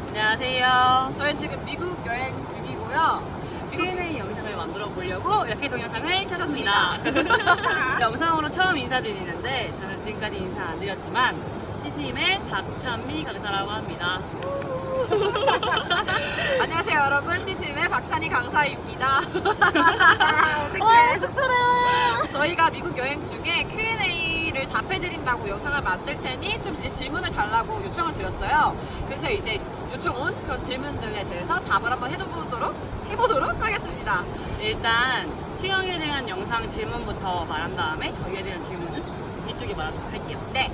안녕하세요. 저희 지금 미국 여행 중이고요. Q&A 영상을 만들어 보려고 이렇게 동영상을 켰습니다. 영상으로 처음 인사드리는데 저는 지금까지 인사 안 드렸지만 CC임의 박찬미 강사라고 합니다. 안녕하세요 여러분, CC임의 박찬희 강사입니다. 저희가 미국 여행 중에 Q&A를 답해드린다고 영상을 만들 테니 좀 이제 질문을 달라고 요청을 드렸어요. 그래서 이제 요청 온 그런 질문들에 대해서 답을 한번 해보도록 하겠습니다. 일단 수영에 대한 영상 질문부터 말한 다음에 저희에 대한 질문은 이쪽에 말하도록 할게요. 네.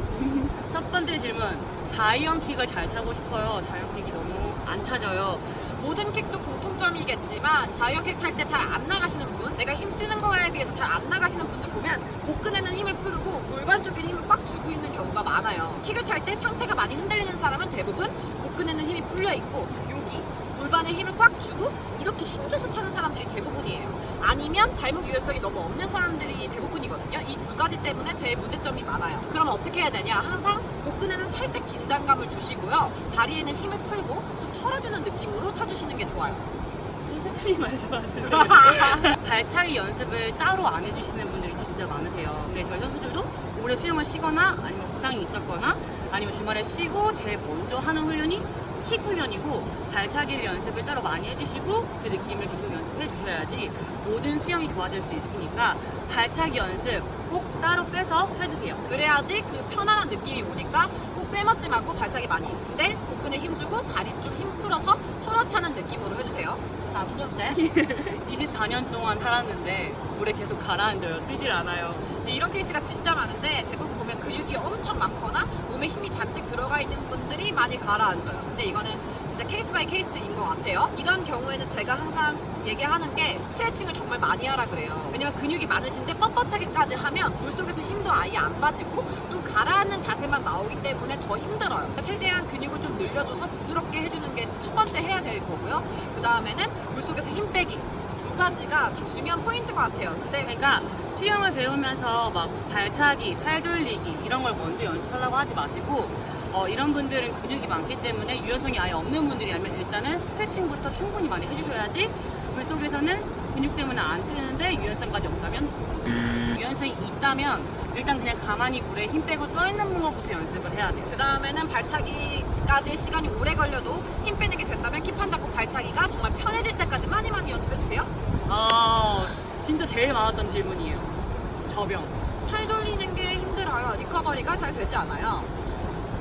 첫 번째 질문. 자이언킥을 잘 차고 싶어요. 자이언킥이 너무 안 차져요. 모든 킥도 공통점이겠지만 자이언킥 찰 때 잘 안 나가시는 분, 내가 힘 쓰는 거에 비해서 잘 안 나가시는 분들 보면 복근에는 힘을 풀고 골반 쪽에 힘을 꽉 주고 있는 경우가 많아요. 킥을 찰 때 상체가 많이 흔들리는 사람은 대부분 복근에는 힘이 풀려 있고 여기 골반에 힘을 꽉 주고 이렇게 힘줘서 차는 사람들이 대부분이에요. 아니면 발목 유연성이 너무 없는 사람들이 대부분이거든요. 이 두 가지 때문에 제일 문제점이 많아요. 그럼 어떻게 해야 되냐? 항상 복근에는 살짝 긴장감을 주시고요. 다리에는 힘을 풀고 좀 털어주는 느낌으로 차주시는 게 좋아요. 천천히 말씀하세요. 발차기 연습을 따로 안 해주시는 분들이 진짜 많으세요. 근데 저희 선수들도 오래 수영을 쉬거나 아니면 부상이 있었거나 아니면 주말에 쉬고 제일 먼저 하는 훈련이 킥 훈련이고 발차기 연습을 따로 많이 해주시고 그 느낌을 계속 연습해 주셔야지 모든 수영이 좋아질 수 있으니까 발차기 연습 꼭 따로 빼서 해주세요. 그래야지 그 편안한 느낌이 오니까 꼭 빼먹지 말고 발차기 많이. 근데 복근에 힘주고 다리 좀 힘 풀어서 털어차는 느낌으로 해주세요. 자, 두 번째. 24년 동안 살았는데 물에 계속 가라앉아요. 뜨질 않아요. 이런 케이스가 진짜 많은데 대부분 보면 근육이 엄청 많거나 몸에 힘이 잔뜩 들어가 있는 분들이 많이 가라앉아요. 근데 이거는 진짜 케이스 바이 케이스인 것 같아요. 이런 경우에는 제가 항상 얘기하는 게 스트레칭을 정말 많이 하라 그래요. 왜냐면 근육이 많으신데 뻣뻣하게까지 하면 물속에서 힘도 아예 안 빠지고 또 가라앉는 자세만 나오기 때문에 더 힘들어요. 최대한 근육을 좀 늘려줘서 부드럽게 해주는 게 첫 번째 해야 될 거고요. 그 다음에는 물속에서 힘 빼기. 두 가지가 좀 중요한 포인트 것 같아요. 근데 그러니까 수영을 배우면서 막 발차기, 팔 돌리기 이런 걸 먼저 연습하려고 하지 마시고 이런 분들은 근육이 많기 때문에 유연성이 아예 없는 분들이라면 일단은 스트레칭부터 충분히 많이 해주셔야지 물속에서는 근육 때문에 안 뜨는데 유연성까지 없다면 유연성이 있다면 일단 그냥 가만히 물에 힘 빼고 떠있는 것부터 연습을 해야 돼요. 그 다음에는 발차기까지 시간이 오래 걸려도 힘 빼는 게 된다면 킵한 잡고 발차기가 정말 편해질 때까지 많이 연습해주세요. 진짜 제일 많았던 질문이에요. 저병. 팔 돌리는 게 힘들어요. 리커버리가 잘 되지 않아요.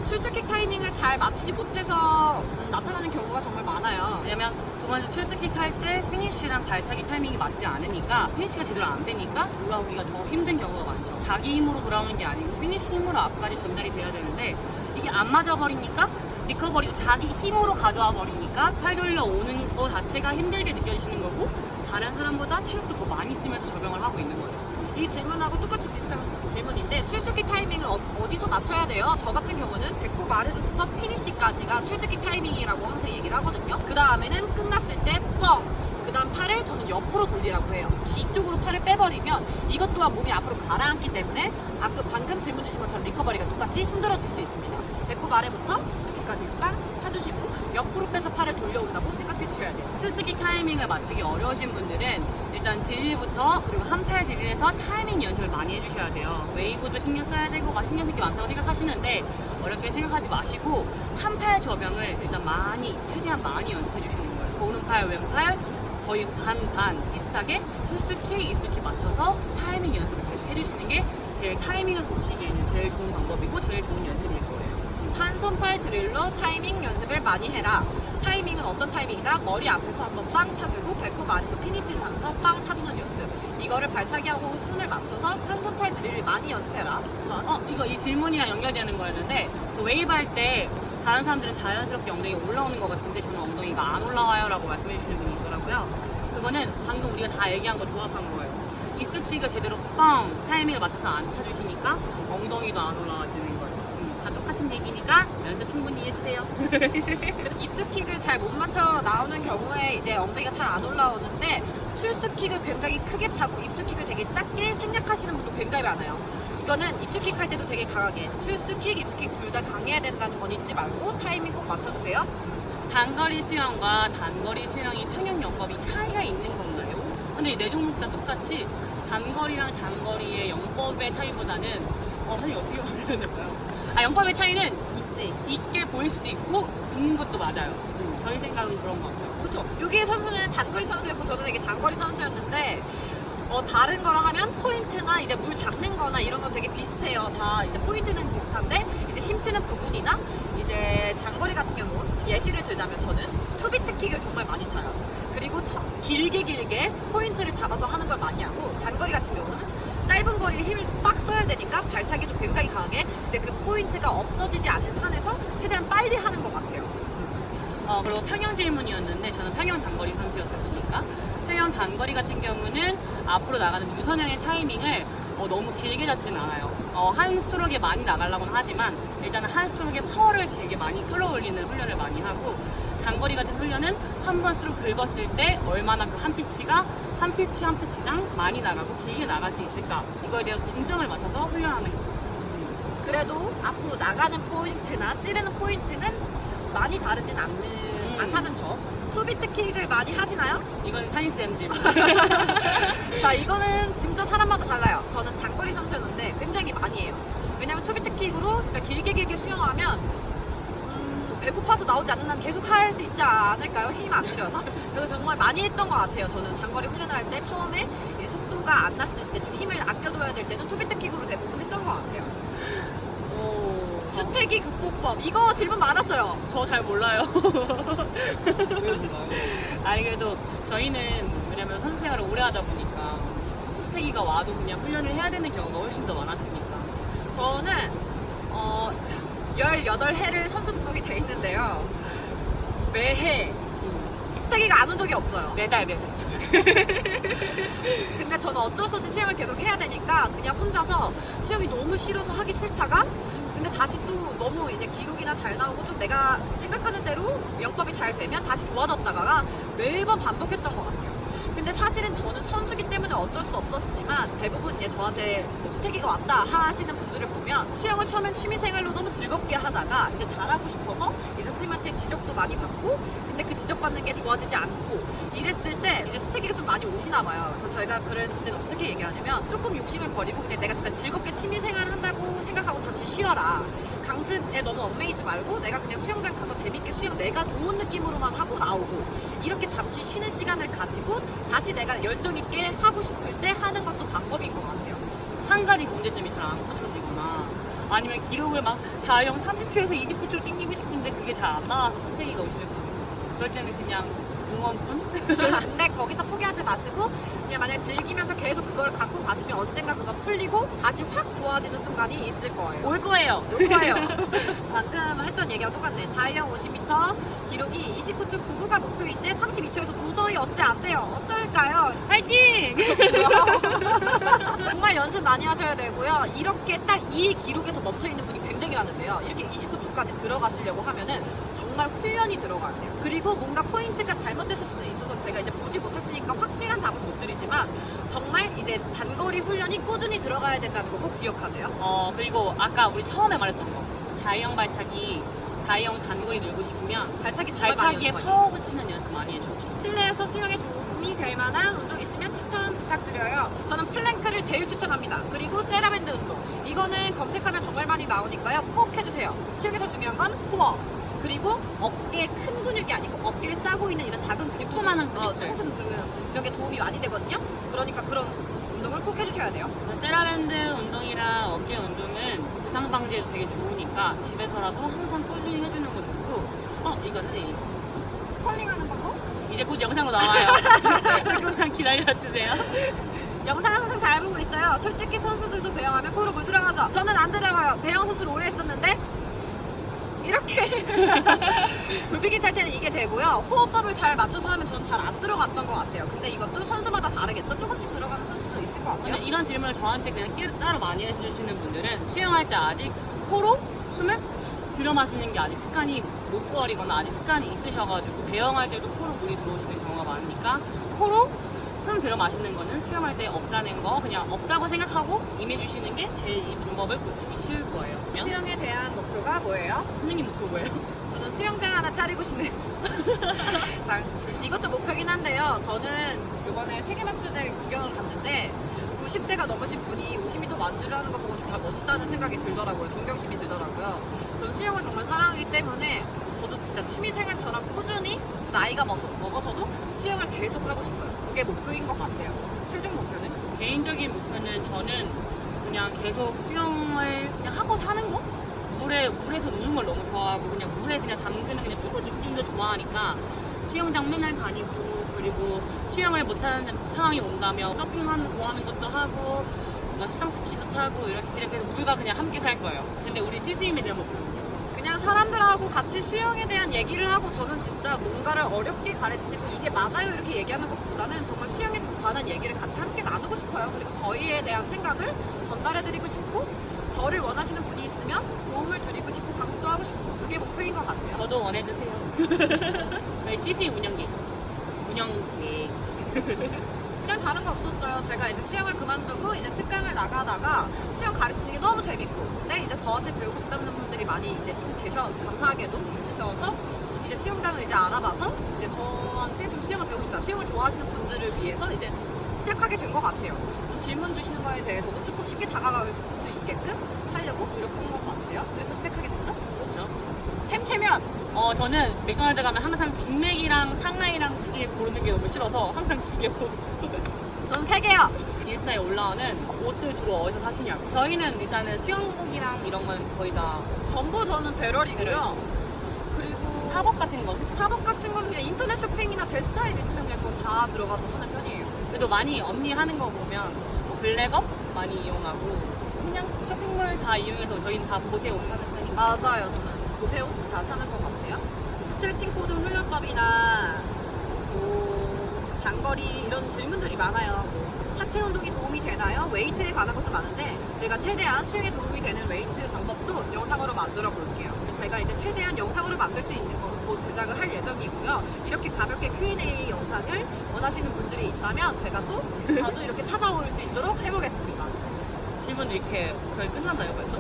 출수킥 타이밍을 잘 맞추지 못해서 나타나는 경우가 정말 많아요. 왜냐면 두 번째 출스킥 할 때 피니쉬랑 발차기 타이밍이 맞지 않으니까 피니쉬가 제대로 안 되니까 돌아오기가 더 힘든 경우가 많죠. 자기 힘으로 돌아오는 게 아니고 피니쉬 힘으로 앞까지 전달이 돼야 되는데 이게 안 맞아버리니까 리커버리도 자기 힘으로 가져와 버리니까 팔 돌려 오는 거 자체가 힘들게 느껴지시는 거고 다른 사람보다 체력도 더 많이 쓰면서 적용을 하고 있는 거예요. 이 질문하고 똑같이 비슷한 질문인데 출수킥 타이밍을 어디서 맞춰야 돼요? 저 같은 경우는 배꼽 아래서부터 피니쉬까지가 출수킥 타이밍이라고 항상 얘기를 하거든요. 그 다음에는 끝났을 때 뻥! 그 다음 팔을 저는 옆으로 돌리라고 해요. 뒤쪽으로 팔을 빼버리면 이것 또한 몸이 앞으로 가라앉기 때문에 방금 질문 주신 것처럼 리커버리가 똑같이 힘들어질 수 있습니다. 배꼽 아래부터 출수킥까지 빵! 차주시고 옆으로 빼서 팔을 돌려온다고 생각해 주셔야 돼요. 출스킥 타이밍을 맞추기 어려우신 분들은 일단 드릴부터 그리고 한 팔 드릴에서 타이밍 연습을 많이 해주셔야 돼요. 웨이브도 신경 써야 되고 신경 쓸 게 많다고 생각하시는데 어렵게 생각하지 마시고 한 팔 저병을 일단 최대한 많이 연습해 주시는 거예요. 오른팔, 왼팔 거의 반반 비슷하게 출스킥, 입스킥 맞춰서 타이밍 연습을 계속 해주시는 게 제일 타이밍을 고치기에는 제일 좋은 방법이고 제일 좋은 연습일 거예요. 한 손팔 드릴로 타이밍 연습을 많이 해라. 타이밍은 어떤 타이밍이다? 머리 앞에서 한번 빵 차주고 배꼽 아래서 피니쉬를 하면서 빵 차주는 연습. 이거를 발차기하고 손을 맞춰서 한 손팔 드릴을 많이 연습해라. 우선 이 질문이랑 연결되는 거였는데 그 웨이브 할 때 다른 사람들은 자연스럽게 엉덩이가 올라오는 것 같은데 저는 엉덩이가 안 올라와요 라고 말씀해 주시는 분이 있더라고요. 그거는 방금 우리가 다 얘기한 거 조합한 거예요. 입수치가 제대로 뻥 타이밍을 맞춰서 안 차주시니까 엉덩이도 안 올라와지는 거예요. 다 똑같은 얘기니까 연습 충분히 해주세요. 입수킥을 잘 못 맞춰 나오는 경우에 이제 엉덩이가 잘 안 올라오는데 출수킥을 굉장히 크게 차고 입수킥을 되게 작게 생략하시는 분도 굉장히 많아요. 이거는 입수킥 할 때도 되게 강하게 출수킥, 입수킥 둘 다 강해야 된다는 건 잊지 말고 타이밍 꼭 맞춰주세요. 단거리 수영과 단거리 수영이 평형 영법이 차이가 있는 건가요? 근데 네 종목 다 똑같이 단거리랑 장거리의 영법의 차이보다는 선생님 어떻게 말해야 될까요? 영법의 차이는 있게 보일 수도 있고 있는 것도 맞아요. 저희 생각은 그런 것 같아요. 그렇죠. 여기 선수는 단거리 선수였고 저는 되게 장거리 선수였는데 다른 거랑 하면 포인트나 이제 물 잡는 거나 이런 건 되게 비슷해요. 다 이제 포인트는 비슷한데 이제 힘쓰는 부분이나 이제 장거리 같은 경우 예시를 들자면 저는 투비트 킥을 정말 많이 차요. 그리고 길게 포인트를 잡아서 하는 걸 많이 하고 단거리 같은 경우는 짧은 거리에 힘을 빡 써야 되니까 발차기도 굉장히 강하게 근데 그 포인트가 없어지지 않는 한에서 최대한 빨리 하는 것 같아요. 그리고 평형 질문이었는데 저는 평형 단거리 선수였었으니까 평형 단거리 같은 경우는 앞으로 나가는 유선형의 타이밍을 너무 길게 잡진 않아요. 한 스트로크에 많이 나가려고는 하지만 일단은 한 스트로크에 파워를 되게 많이 끌어올리는 훈련을 많이 하고 장거리 같은 훈련은 한 번 스트로크 긁었을 때 얼마나 그 한 피치가 한 피치당 많이 나가고 길게 나갈 수 있을까 이거에 대해서 중점을 맞춰서 훈련하는 거예요. 그래도 앞으로 나가는 포인트나 찌르는 포인트는 많이 다르진 않다는 점. 투비트 킥을 많이 하시나요? 이건 찬이쌤 질문. 자, 이거는 진짜 사람마다 달라요. 저는 장거리 선수였는데 굉장히 많이 해요. 왜냐면 투비트 킥으로 진짜 길게 수영하면 배고파서 나오지 않는 한 계속 할 수 있지 않을까요? 힘 안 들여서. 그래서 정말 많이 했던 것 같아요. 저는 장거리 훈련을 할 때 처음에 이제 속도가 안 났을 때 좀 힘을 아껴둬야 될 때는 투비트 킥으로 대부분 했던 것 같아요. 수태기 극복법 이거 질문 많았어요. 저 잘 몰라요. 아니 그래도 저희는 왜냐면 선수 생활을 오래 하다 보니까 수태기가 와도 그냥 훈련을 해야 되는 경우가 훨씬 더 많았으니까. 저는 18회를 선수 등록이 돼 있는데요. 매해 수태기가 안 온 적이 없어요. 매달. 근데 저는 어쩔 수 없이 수영을 계속 해야 되니까 그냥 혼자서 수영이 너무 싫어서 하기 싫다가 근데 다시 또 너무 이제 기록이나 잘 나오고 좀 내가 생각하는 대로 영법이 잘 되면 다시 좋아졌다가 매번 반복했던 것 같아요. 근데 사실은 저는 선수기 때문에 어쩔 수 없었지만 대부분 이제 저한테 뭐 수태기가 왔다 하시는 분들을 보면 수영을 처음엔 취미생활로 너무 즐겁게 하다가 이제 잘하고 싶어서 이제 선생님한테 지적도 많이 받고 근데 그 지적받는 게 좋아지지 않고 이랬을 때 이제 수태기가 좀 많이 오시나 봐요. 그래서 저희가 그랬을 때는 어떻게 얘기를 하냐면 조금 욕심을 버리고 그냥 내가 진짜 즐겁게 취미생활을 한다고 생각하고 잠시 쉬어라. 강습에 너무 얽매이지 말고 내가 그냥 수영장 가서 재밌게 수영 내가 좋은 느낌으로만 하고 나오고 이렇게 잠시 쉬는 시간을 가지고 다시 내가 열정 있게 하고 싶을 때 하는 것도 방법인 것 같아요. 한 가지 문제점이 잘 안 고쳐지거나 아니면 기록을 막 자영 30초에서 29초 땡기고 싶은데 그게 잘 안 나와서 수태기가 오시는 거예요. 그럴 때는 그냥 응원뿐? 근데 거기서 포기하지 마시고 그냥 만약에 즐기면서 계속 그걸 갖고 가시면 언젠가 그거 풀리고 다시 확 좋아지는 순간이 있을 거예요. 올 거예요. 올 거예요. 방금 했던 얘기랑 똑같네. 자유형 50m 기록이 29.99가 목표인데 32초에서 도저히 얻지 않대요. 어떨까요? 화이팅! 정말 연습 많이 하셔야 되고요. 이렇게 딱 이 기록에서 멈춰있는 분이 굉장히 많은데요. 이렇게 29초까지 들어가시려고 하면은 정말 훈련이 들어가야 돼요. 그리고 뭔가 포인트가 잘못됐을 수는 있어서 제가 이제 보지 못했으니까 확실한 답을 못 드리지만 정말 이제 단거리 훈련이 꾸준히 들어가야 된다는 거 꼭 기억하세요. 그리고 아까 우리 처음에 말했던 거 다이형 발차기, 다이형 단거리 늘고 싶으면 발차기 정말 많이 발차기에 연습 많이 파워 붙이는 연습 많이 해줘. 실내에서 수영에 도움이 될 만한 운동 있으면 추천 부탁드려요. 저는 플랭크를 제일 추천합니다. 그리고 세라밴드 운동. 이거는 검색하면 정말 많이 나오니까요. 꼭 해주세요. 수영에서 중요한 건 코어. 그리고 어깨에 큰 근육이 아니고 어깨를 싸고 있는 이런 작은 근육, 조그마한 근육들. 조금 이런 게 도움이 많이 되거든요. 그러니까 그런 운동을 꼭 해주셔야 돼요. 세라밴드 운동이랑 어깨 운동은 부상 방지에도 되게 좋으니까 집에서라도 항상 꾸준히 해주는 거 좋고 이거 선생님 스컬링 하는 방법? 이제 곧 영상으로 나와요. 조금만 기다려주세요. 영상 항상 잘 보고 있어요. 솔직히 선수들도 배영하면 코로 물 들어가죠. 저는 안 들어가요. 배영 선수를 오래 했었는데 이렇게 굴비기 찰 때는 이게 되고요. 호흡법을 잘 맞춰서 하면 전 잘 안 들어갔던 것 같아요. 근데 이것도 선수마다 다르겠죠. 조금씩 들어가는 선수도 있을 것 같아요. 근데 이런 질문을 저한테 그냥 따로 많이 해주시는 분들은 수영할 때 아직 코로 숨을 들여 마시는 게 아직 습관이 못 버리거나 아직 습관이 있으셔가지고 배영할 때도 코로 물이 들어오시는 경우가 많으니까 코로 숨 들여 마시는 거는 수영할 때 없다는 거 그냥 없다고 생각하고 임해주시는 게 제일 이 방법을 고치기 쉬울 거예요. 수영에 대한 목표가 뭐예요? 선생님 목표 뭐예요? 저는 수영장 하나 차리고 싶네요. 자, 이것도 목표긴 한데요. 저는 이번에 세계마스대 구경을 갔는데 90세가 넘으신 분이 50m 완주를 하는 거 보고 정말 멋있다는 생각이 들더라고요. 존경심이 들더라고요. 저는 수영을 정말 사랑하기 때문에 저도 진짜 취미생활처럼 꾸준히 나이가 먹어서도 수영을 계속 하고 싶어요. 그게 목표인 것 같아요. 최종 목표는? 개인적인 목표는 저는 그냥 계속 수영을 그냥 하고 사는 거? 물에서 노는 걸 너무 좋아하고 그냥 물에 그냥 담그는 그냥 피부 느낌도 좋아하니까 수영장 맨날 다니고 그리고 수영을 못하는 상황이 온다면 서핑하는 좋아하는 것도 하고 막 수상스키도 타고 이렇게 물과 그냥 함께 살 거예요. 근데 우리 찌수임에 대한 목표는요? 그냥 사람들하고 같이 수영에 대한 얘기를 하고 저는 진짜 뭔가를 어렵게 가르치고 이게 맞아요 이렇게 얘기하는 것보다는 정말 수영에 관한 얘기를 같이 함께 나누고 싶어요. 그리고 저희에 대한 생각을 전달해드리고 싶고 저를 원하시는 분이 있으면 도움을 드리고 싶고 강습도 하고 싶고 그게 목표인 것 같아요. 저도 원해주세요. 저희 찌수임 운영계. 그냥 다른 거 없었어요. 제가 이제 수영을 그만두고 이제 특강을 나가다가 수영 가르치는 게 너무 재밌고 근데 이제 저한테 배우고 싶다는 분들이 많이 이제 좀 감사하게도 있으셔서 이제 수영장을 이제 알아봐서 이제 저한테 좀 수영을 배우고 싶다. 수영을 좋아하시는 분들을 위해서 이제 시작하게 된 것 같아요. 질문 주시는 거에 대해서도 조금 쉽게 다가갈 수 있게끔 하려고 노력한 것 같아요. 그래서 시작하게 됐죠. 그렇죠. 햄채면 저는 맥도날드 가면 항상 빅맥이랑 상하이랑 두 개 고르는 게 너무 싫어서 항상 두 개 고르고 저는 3개요. 인스타에 올라오는 옷들 주로 어디서 사시냐고. 저희는 일단은 수영복이랑 이런 건 거의 다 전부 저는 배럴이고요. 그리고 사복 같은 거. 사복 같은 거는 그냥 인터넷 쇼핑이나 제 스타일 있으면 그냥 전 다 들어가서 사는 편이에요. 그래도 많이 언니 하는 거 보면 뭐 블랙업 많이 이용하고 그냥 쇼핑몰 다 이용해서 저희는 다 보세 옷 사는 편이니까. 맞아요. 저는 보세요. 다 사는 것 같아요. 스트레칭 코드 훈련법이나 뭐 장거리 이런 질문들이 많아요. 뭐 하체 운동이 도움이 되나요? 웨이트에 관한 것도 많은데 저희가 최대한 수영에 도움이 되는 웨이트 방법도 영상으로 만들어 볼게요. 제가 이제 최대한 영상으로 만들 수 있는 거는 곧 제작을 할 예정이고요. 이렇게 가볍게 Q&A 영상을 원하시는 분들이 있다면 제가 또 자주 이렇게 찾아올 수 있도록 해보겠습니다. 질문 이렇게 저희 끝났나요 벌써?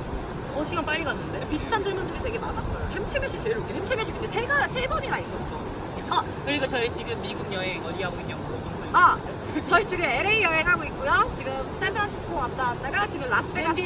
시간 빨리 갔는데? 비슷한 질문들이 되게 많았어요. 햄채몇이 제일 웃겨. 햄채몇이 근데 세 번이나 있었어. 그리고 저희 지금 미국 여행 어디 하고 있냐고. 저희 지금 LA 여행하고 있고요. 지금 샌프란시스코 왔다가 지금 라스베가스.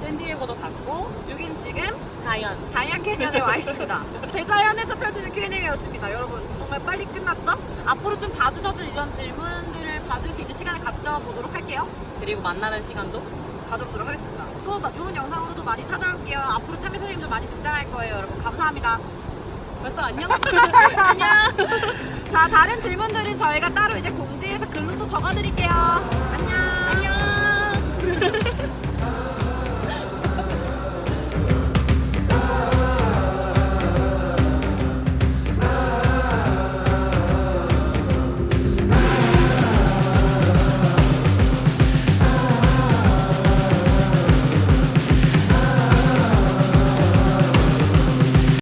샌디에고도 갔고 여긴 지금 자이언 캐년에 와 있습니다. 대자연에서 펼치는 Q&A였습니다. 여러분 정말 빨리 끝났죠? 앞으로 좀 자주 이런 질문들을 받을 수 있는 시간을 가져보도록 할게요. 그리고 만나는 시간도 가져보도록 하겠습니다. 또 좋은 영상으로도 많이 찾아올게요. 앞으로 참여 선생님도 많이 등장할 거예요. 여러분 감사합니다. 벌써 안녕? 안녕. 자, 다른 질문들은 저희가 따로 이제 공지해서 글로 또 적어드릴게요. 안녕. 안녕.